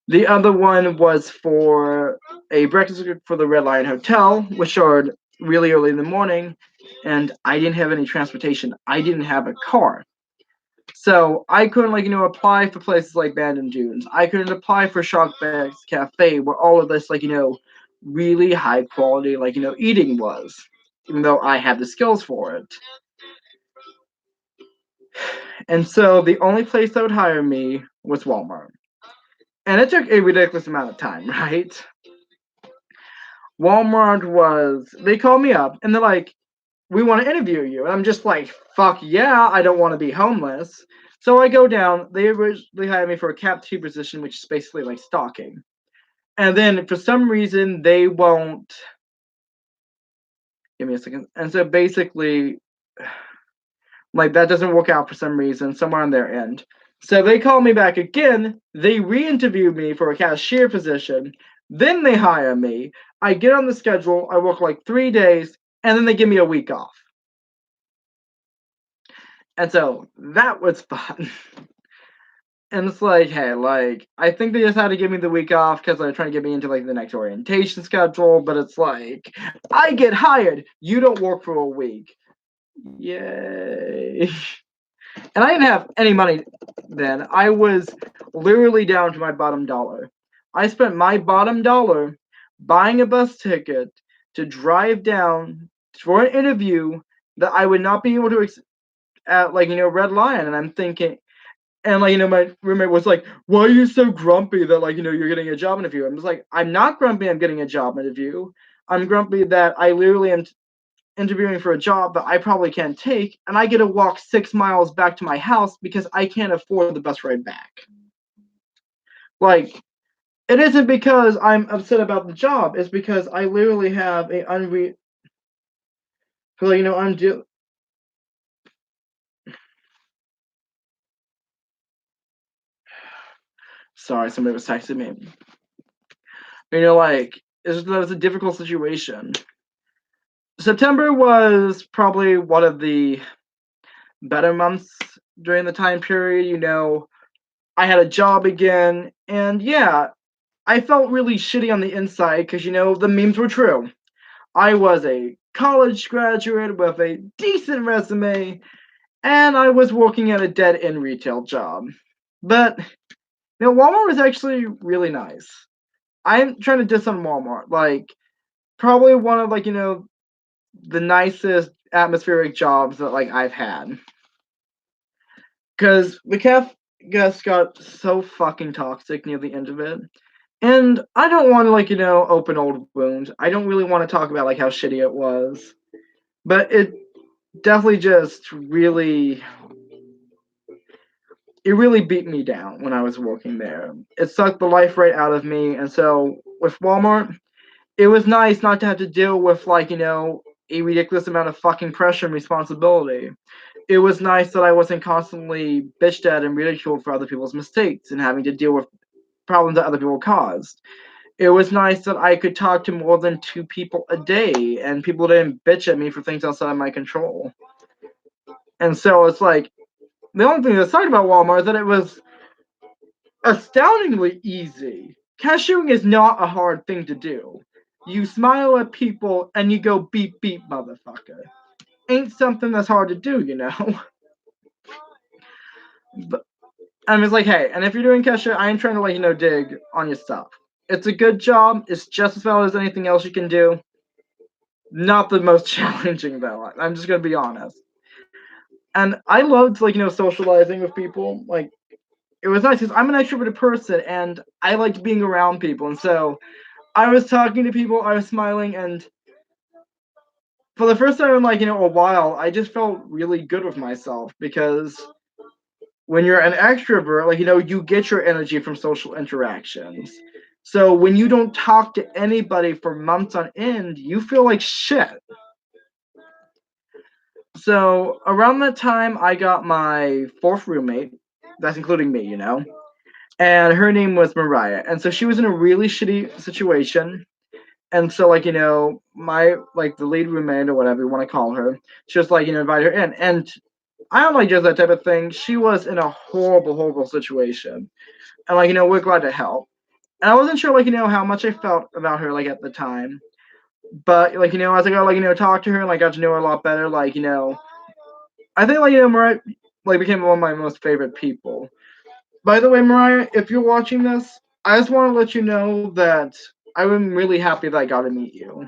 The other one was for a breakfast for the Red Lion Hotel, which started really early in the morning, and I didn't have any transportation. I didn't have a car. So I couldn't, apply for places like Bandon Dunes. I couldn't apply for Sharkbags Cafe, where all of this, really high quality, eating was, even though I had the skills for it. And so the only place that would hire me was Walmart. And it took a ridiculous amount of time, right? They called me up and they're like, we want to interview you. And I'm just like, fuck yeah, I don't want to be homeless. So I go down. They originally hired me for a Cap 2 position, which is basically like stalking. And then for some reason, they won't. Give me a second. And so basically, that doesn't work out for some reason, somewhere on their end. So they call me back again. They re-interview me for a cashier position. Then they hire me. I get on the schedule. I work 3 days, and then they give me a week off. And so that was fun. And it's hey, I think they just had to give me the week off because they're trying to get me into the next orientation schedule. But it's I get hired. You don't work for a week. Yay. And I didn't have any money then. I was literally down to my bottom dollar. I spent my bottom dollar buying a bus ticket to drive down for an interview that I would not be able to at Red Lion. And I'm thinking, and my roommate was like, why are you so grumpy that you're getting a job interview? I'm just like, I'm not grumpy I'm getting a job interview. I'm grumpy that I literally am interviewing for a job that I probably can't take, and I get to walk 6 miles back to my house because I can't afford the bus ride back. It isn't because I'm upset about the job. It's because I literally have a Sorry, somebody was texting me. That was a difficult situation. September was probably one of the better months during the time period. I had a job again, and yeah, I felt really shitty on the inside because, the memes were true. I was a college graduate with a decent resume, and I was working at a dead-end retail job. But, Walmart was actually really nice. I'm trying to diss on Walmart. Probably one of, the nicest atmospheric jobs that, I've had. Because the cafe just got so fucking toxic near the end of it. And I don't want to, open old wounds. I don't really want to talk about, how shitty it was. But it definitely just really beat me down when I was working there. It sucked the life right out of me. And so with Walmart, it was nice not to have to deal with, a ridiculous amount of fucking pressure and responsibility. It was nice that I wasn't constantly bitched at and ridiculed for other people's mistakes and having to deal with problems that other people caused. It was nice that I could talk to more than 2 people a day and people didn't bitch at me for things outside of my control. And so it's the only thing that sucked about Walmart is that it was astoundingly easy. Cashiering is not a hard thing to do. You smile at people and you go beep beep, motherfucker. Ain't something that's hard to do, But I'm just hey, and if you're doing cashier, I ain't trying to dig on your stuff. It's a good job. It's just as valid as anything else you can do. Not the most challenging though. I'm just gonna be honest. And I loved socializing with people. It was nice because I'm an extroverted person and I liked being around people. And so I was talking to people, I was smiling, and for the first time in a while, I just felt really good with myself because when you're an extrovert, you get your energy from social interactions. So when you don't talk to anybody for months on end, you feel like shit. So around that time, I got my 4th roommate. That's including me, And her name was Mariah. And so she was in a really shitty situation. And so, like, my, like, the lead roommate or whatever you want to call her, just, like, invite her in. And I don't like just that type of thing. She was in a horrible, horrible situation. And, like, we're glad to help. And I wasn't sure, like, how much I felt about her, like, at the time. But, like, as I got, like, talk to her and, like, got to know her a lot better, like, I think, like, Mariah, like, became one of my most favorite people. By the way, Mariah, if you're watching this, I just want to let you know that I'm really happy that I got to meet you.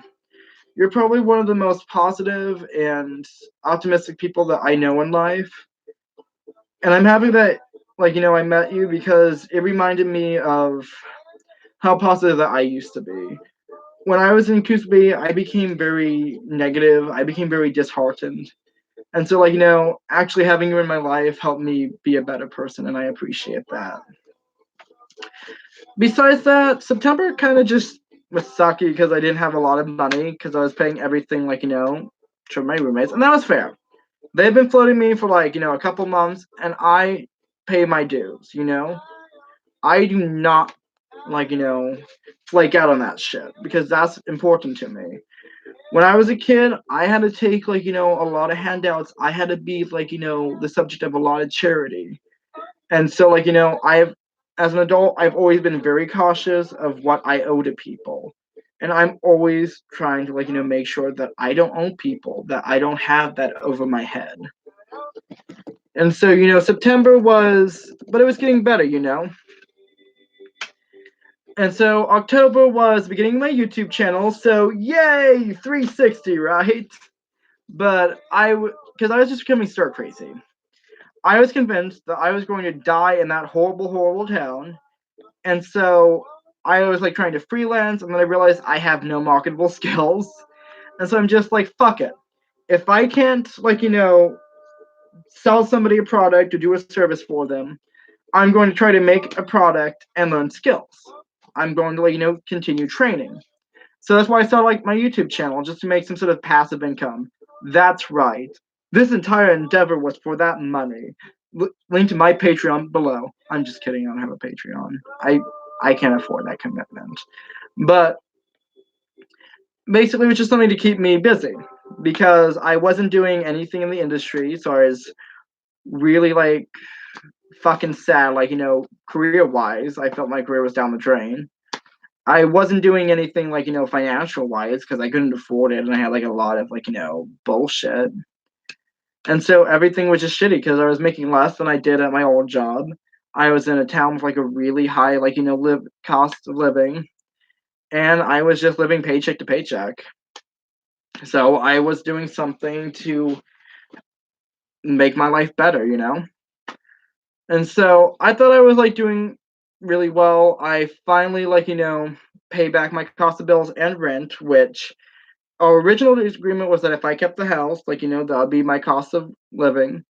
You're probably one of the most positive and optimistic people that I know in life. And I'm happy that, like, I met you because it reminded me of how positive that I used to be. When I was in Coos, I became very negative. I became very disheartened. And so, like, actually having you in my life helped me be a better person, and I appreciate that. Besides that, September kind of just was sucky because I didn't have a lot of money because I was paying everything, like, to my roommates, and that was fair. They've been floating me for, like, a couple months, and I pay my dues, I do not, like, flake out on that shit because that's important to me. When I was a kid, I had to take, like, a lot of handouts. I had to be, like, the subject of a lot of charity. And so, like, as an adult, I've always been very cautious of what I owe to people. And I'm always trying to, like, make sure that I don't owe people, that I don't have that over my head. And so, September was, but it was getting better, And so October was beginning of my YouTube channel. So yay, 360, right? But because I was just becoming stir crazy. I was convinced that I was going to die in that horrible, horrible town. And so I was, like, trying to freelance, and then I realized I have no marketable skills. And so I'm just like, fuck it. If I can't, like, sell somebody a product or do a service for them, I'm going to try to make a product and learn skills. I'm going to, like, continue training. So that's why I started, like, my YouTube channel, just to make some sort of passive income. That's right. This entire endeavor was for that money. Link to my Patreon below. I'm just kidding. I don't have a Patreon. I can't afford that commitment. But basically, it was just something to keep me busy because I wasn't doing anything in the industry. So I was really, like, fucking sad. Like, career-wise, I felt my career was down the drain. I wasn't doing anything, like, financial-wise because I couldn't afford it, and I had, like, a lot of, like, bullshit. And so everything was just shitty because I was making less than I did at my old job. I was in a town with, like, a really high, like, cost of living, and I was just living paycheck to paycheck. So I was doing something to make my life better, And so I thought I was, like, doing really well. I finally, like, pay back my cost of bills and rent, which our original agreement was that if I kept the house, like, that would be my cost of living.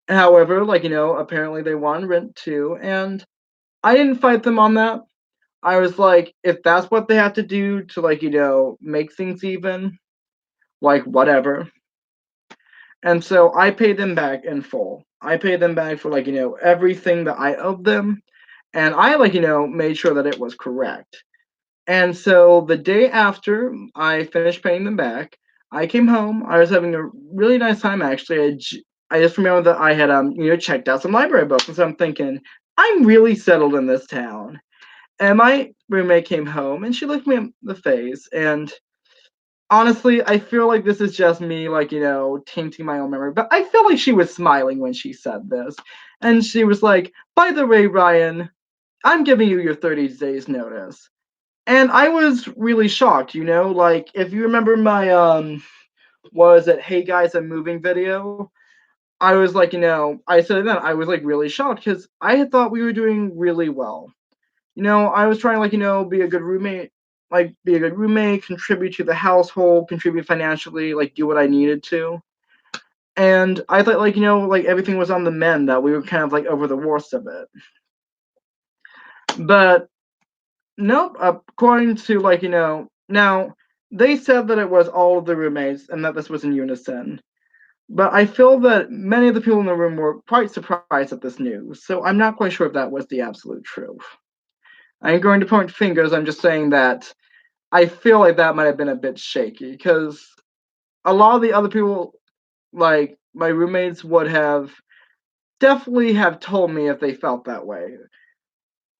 However, like, apparently they want rent too, and I didn't fight them on that. I was like, if that's what they have to do to, like, make things even, like, whatever. And so I paid them back in full. I paid them back for, like, everything that I owed them, and I, like, made sure that it was correct. And so the day after I finished paying them back, I came home. I was having a really nice time, actually. I just remember that I had checked out some library books, and so I'm thinking, I'm really settled in this town. And my roommate came home, and she looked me in the face, and honestly, I feel like this is just me, like, tainting my own memory, but I feel like she was smiling when she said this. And she was like, by the way, Ryan, I'm giving you your 30 days notice. And I was really shocked, like, if you remember my, was it Hey Guys, I'm Moving video? I was like, I said then, I was, like, really shocked because I had thought we were doing really well. I was trying, like, be a good roommate, contribute to the household, contribute financially, like, do what I needed to. And I thought, like, like, everything was on the mend, that we were kind of, like, over the worst of it. But nope, according to, like, now, they said that it was all of the roommates and that this was in unison. But I feel that many of the people in the room were quite surprised at this news, so I'm not quite sure if that was the absolute truth. I ain't going to point fingers, I'm just saying that I feel like that might have been a bit shaky because a lot of the other people, like my roommates, would have definitely have told me if they felt that way.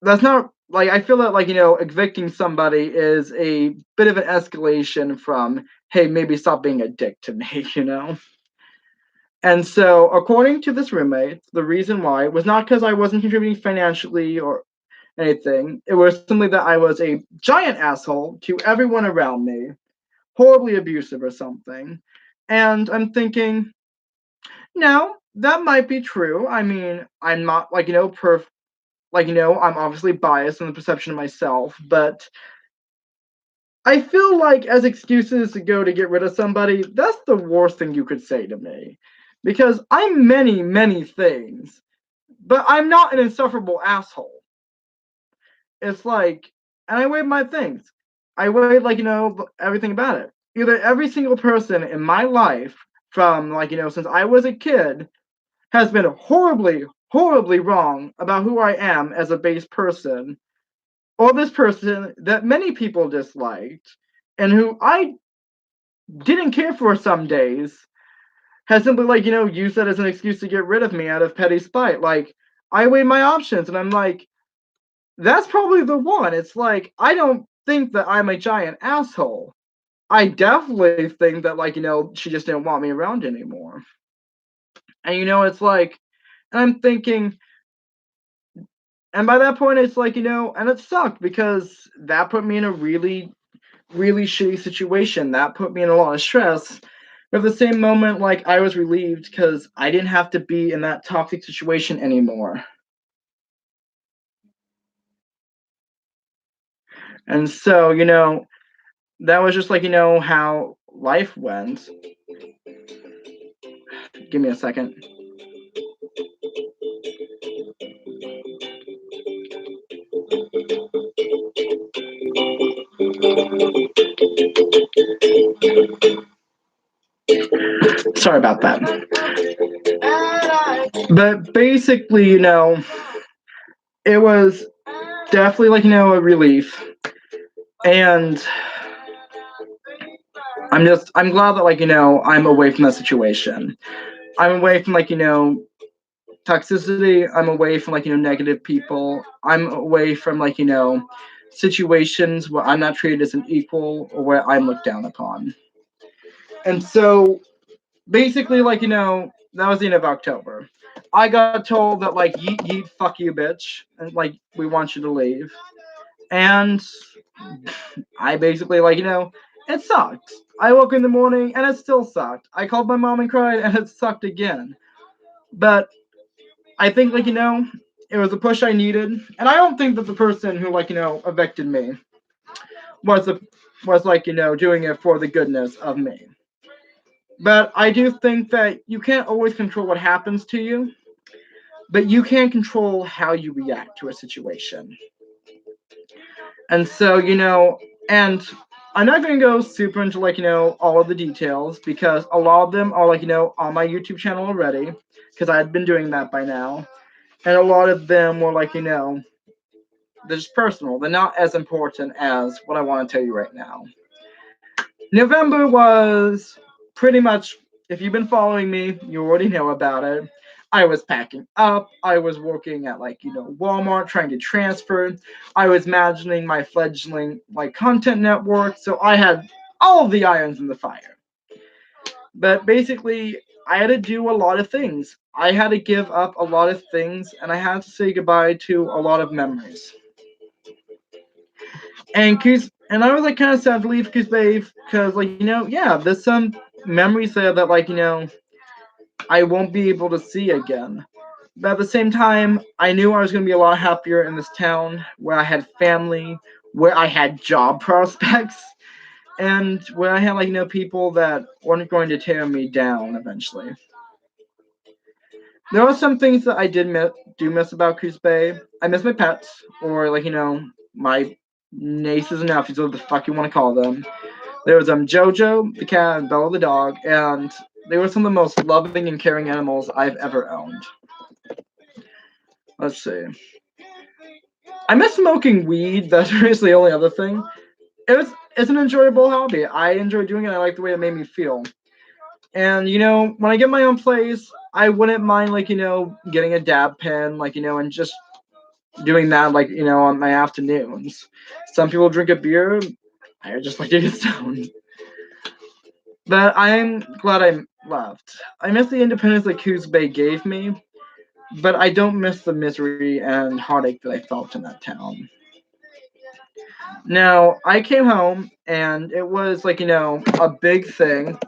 That's not like I feel that like evicting somebody is a bit of an escalation from hey maybe stop being a dick to me. And so according to this roommate, the reason why was not because I wasn't contributing financially or anything. It was simply that I was a giant asshole to everyone around me, horribly abusive or something. And I'm thinking, no, that might be true. I mean, I'm not I'm obviously biased in the perception of myself, but I feel like as excuses to go to get rid of somebody, that's the worst thing you could say to me. Because I'm many, many things, but I'm not an insufferable asshole. It's like, and I weighed my things. I weighed everything about it. Either every single person in my life from since I was a kid has been horribly, horribly wrong about who I am as a base person, or this person that many people disliked and who I didn't care for some days has simply used that as an excuse to get rid of me out of petty spite. Like I weighed my options and I'm like, that's probably the one. It's like I don't think that I'm a giant asshole. I definitely think that she just didn't want me around anymore. And it's like, and I'm thinking, and by that point it's like, and it sucked because that put me in a really, really shitty situation. That put me in a lot of stress. But at the same moment, like I was relieved because I didn't have to be in that toxic situation anymore. And so, that was just how life went. Give me a second. Sorry about that. But basically, it was definitely a relief. And I'm glad that I'm away from that situation. I'm away from toxicity. I'm away from negative people. I'm away from situations where I'm not treated as an equal or where I'm looked down upon. And so basically that was the end of October. I got told that yeet yeet fuck you bitch and we want you to leave. And I basically it sucked. I woke in the morning and it still sucked. I called my mom and cried and it sucked again. But I think it was a push I needed, and I don't think that the person who evicted me was doing it for the goodness of me. But I do think that you can't always control what happens to you, but you can control how you react to a situation. And so and I'm not going to go super into all of the details because a lot of them are on my YouTube channel already because I had been doing that by now. And a lot of them were they're just personal. They're not as important as what I want to tell you right now. November was pretty much, if you've been following me, you already know about it. I was packing up. I was working at Walmart trying to transfer. I was managing my fledgling content network. So I had all of the irons in the fire. But basically, I had to do a lot of things. I had to give up a lot of things, and I had to say goodbye to a lot of memories. And Coos, and I was kind of sad to leave Coos Babe because yeah, there's some memories there that I won't be able to see again. But at the same time, I knew I was going to be a lot happier in this town where I had family, where I had job prospects, and where I had people that weren't going to tear me down eventually. There are some things that I do miss about Coos Bay. I miss my pets, or my nieces and nephews, whatever the fuck you want to call them. There was Jojo, the cat, and Bella, the dog, and they were some of the most loving and caring animals I've ever owned. Let's see. I miss smoking weed. That's really the only other thing. it's an enjoyable hobby. I enjoy doing it. I like the way it made me feel. And when I get my own place, I wouldn't mind getting a dab pen, and just doing that on my afternoons. Some people drink a beer. I just like to get stoned. But I'm glad I left. I miss the independence that Coos Bay gave me, but I don't miss the misery and heartache that I felt in that town. Now, I came home and it was a big thing.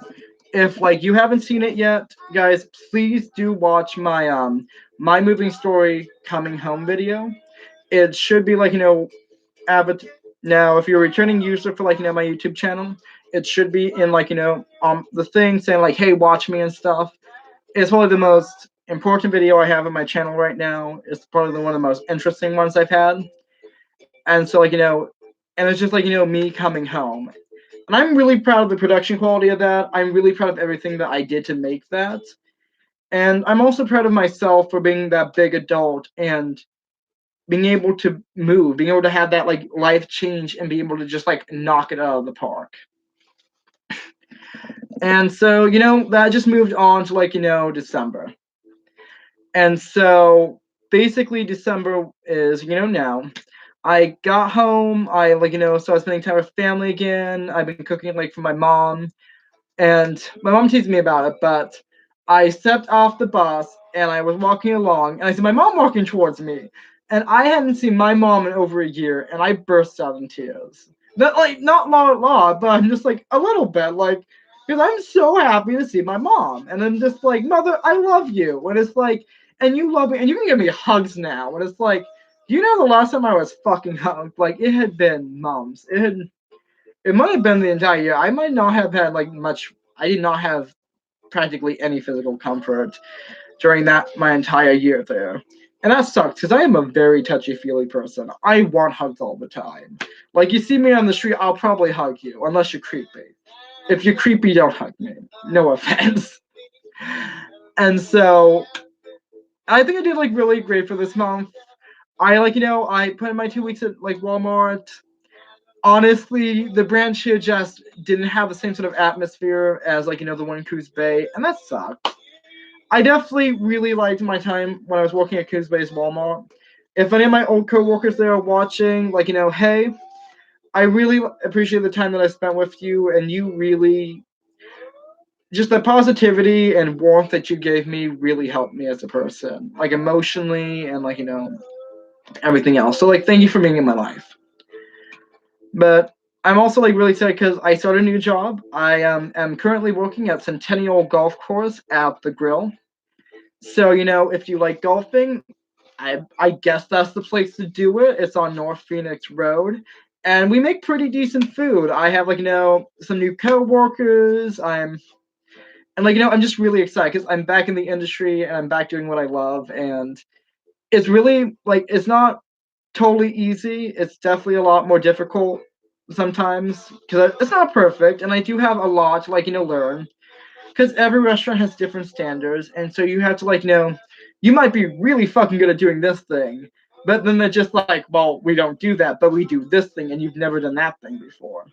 If you haven't seen it yet, guys, please do watch my moving story coming home video. It should be avid. Now, if you're a returning user for my YouTube channel, it should be in the thing saying hey, watch me and stuff. It's probably the most important video I have on my channel right now. It's probably one of the most interesting ones I've had. And so and it's just me coming home. And I'm really proud of the production quality of that. I'm really proud of everything that I did to make that. And I'm also proud of myself for being that big adult and being able to move, being able to have that life change and be able to just knock it out of the park. And so, that just moved on to December. And so basically December is, now. I got home, I started spending time with family again. I've been cooking for my mom. And my mom teased me about it, but I stepped off the bus and I was walking along and I see my mom walking towards me. And I hadn't seen my mom in over a year and I burst out in tears. Not a lot, but I'm just a little bit, because I'm so happy to see my mom. And I'm just Mother, I love you. And it's and you love me and you can give me hugs now. And it's the last time I was fucking hugged? It had been months. It might have been the entire year. I might not have had much. I did not have practically any physical comfort during my entire year there. And that sucks because I am a very touchy-feely person. I want hugs all the time. You see me on the street, I'll probably hug you, unless you're creepy. If you're creepy, don't hug me. No offense. And so, I think I did really great for this month. I I put in my 2 weeks at Walmart. Honestly, the branch here just didn't have the same sort of atmosphere as the one in Coos Bay, and that sucked. I definitely really liked my time when I was working at Coos Bay's Walmart. If any of my old coworkers there are watching, hey, I really appreciate the time that I spent with you, and you really just the positivity and warmth that you gave me really helped me as a person, emotionally and everything else. So thank you for being in my life. But I'm also really sad because I started a new job. I am currently working at Centennial Golf Course at the Grill. So if you like golfing, I guess that's the place to do it. It's on North Phoenix Road, and we make pretty decent food. I have some new coworkers. I'm just really excited because I'm back in the industry and I'm back doing what I love, and it's really it's not totally easy. It's definitely a lot more difficult sometimes because it's not perfect, and I do have a lot to learn because every restaurant has different standards, and so you have to you might be really fucking good at doing this thing, but then they're just well, we don't do that, but we do this thing, and you've never done that thing before.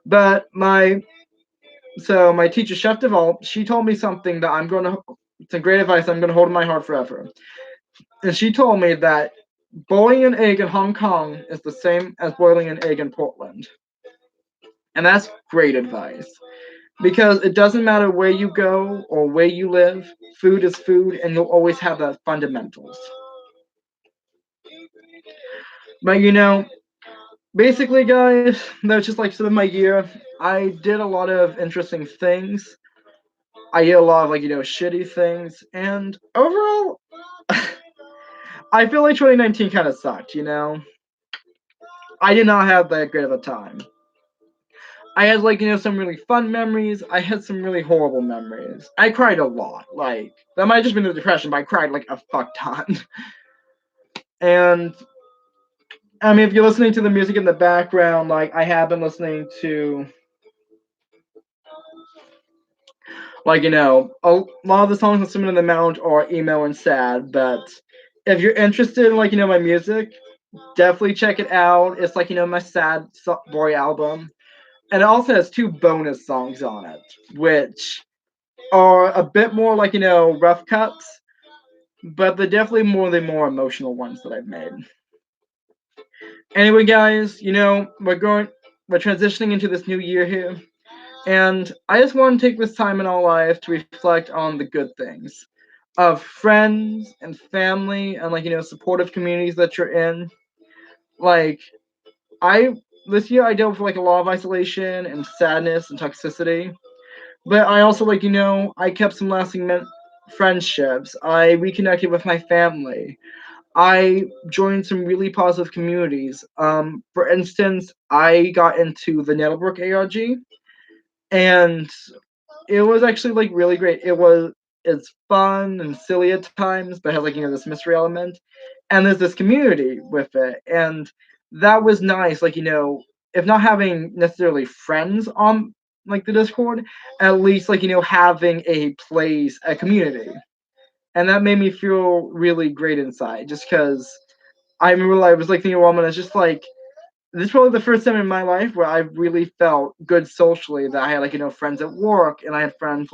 But my teacher, Chef Deval, she told me something that it's a great advice I'm gonna hold in my heart forever. And she told me that boiling an egg in Hong Kong is the same as boiling an egg in Portland. And that's great advice. Because it doesn't matter where you go or where you live, food is food, and you'll always have the fundamentals. But basically, guys, that was just some of my year. I did a lot of interesting things. I did a lot of shitty things, and overall, I feel 2019 kind of sucked. I did not have that great of a time. I had some really fun memories. I had some really horrible memories. I cried a lot. That might have just been the depression, but I cried a fuck ton. And I mean, if you're listening to the music in the background, I have been listening to a lot of the songs on Summon in the Mount are emo and sad, but if you're interested in my music, definitely check it out. It's my sad boy album. And it also has 2 bonus songs on it, which are a bit more like, rough cuts, but they're definitely the more emotional ones that I've made. Anyway, guys, we're transitioning into this new year here, and I just want to take this time in our life to reflect on the good things of friends and family and supportive communities that you're in. Like, this year I dealt with a lot of isolation and sadness and toxicity, but I also I kept some lasting friendships. I reconnected with my family. I joined some really positive communities. For instance, I got into the Nettlebrook ARG, and it was actually really great. It's fun and silly at times, but has this mystery element, and there's this community with it, and that was nice. If not having necessarily friends on the Discord, at least having a place, a community, and that made me feel really great inside. Just because I remember I was thinking, well, it's just this is probably the first time in my life where I really felt good socially, that I had friends at work, and I had friends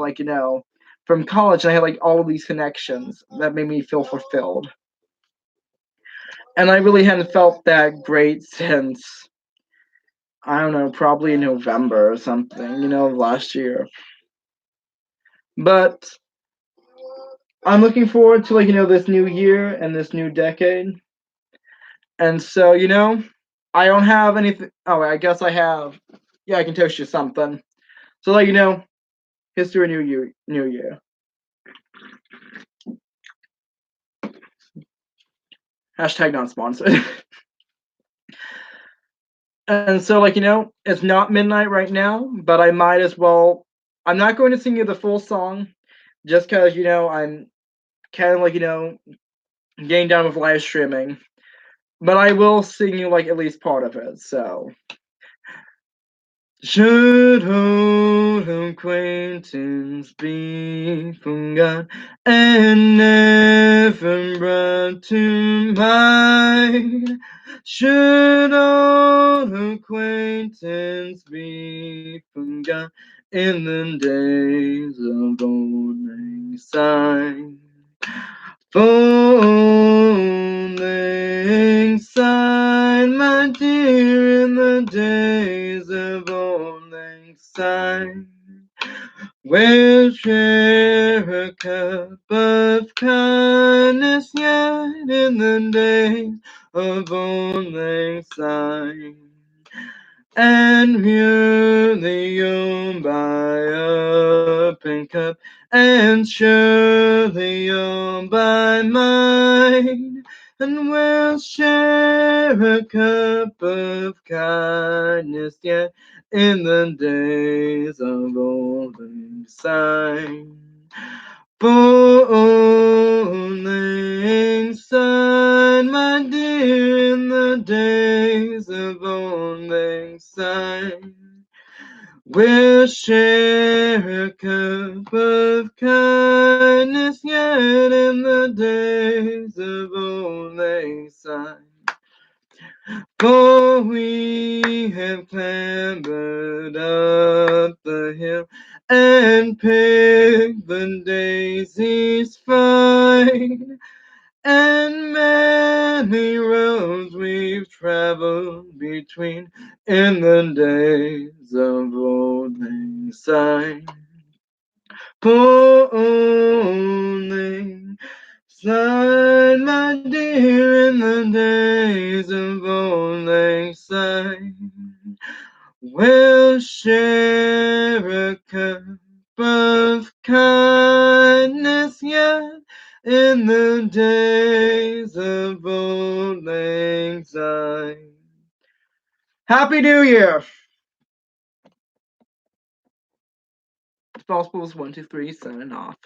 from college, and I had all of these connections that made me feel fulfilled. And I really hadn't felt that great since, I don't know, probably November or something, last year. But I'm looking forward to this new year and this new decade. And so, I don't have anything. Oh, I guess I have. Yeah, I can text you something. So, history new year. Hashtag not sponsored. And so, it's not midnight right now, but I might as well. I'm not going to sing you the full song, just because I'm kind of getting down with live streaming. But I will sing you at least part of it. So. Should old acquaintance be forgot and never brought to mind? Should old acquaintance be forgot in the days of old lang syne? Old lang syne, my dear, in the days of old lang syne, we'll share a cup of kindness yet in the days of old lang syne, and merely owned by a pen cup, and surely owned by mine, and we'll share a cup of kindness yet in the days of old lang syne. Old lang syne, my dear, in the days of old lang syne, we'll share a cup of kindness yet in the days of old lang syne. For we have clambered up the hill and picked the daisies fine, and many roads we've traveled between in the days of old lang syne. Old lang syne, my dear, in the days of old lang syne, we'll share a cup of kindness yet in the days of old lang syne. Happy New Year! False Bulls 1, 2, 3, signing off.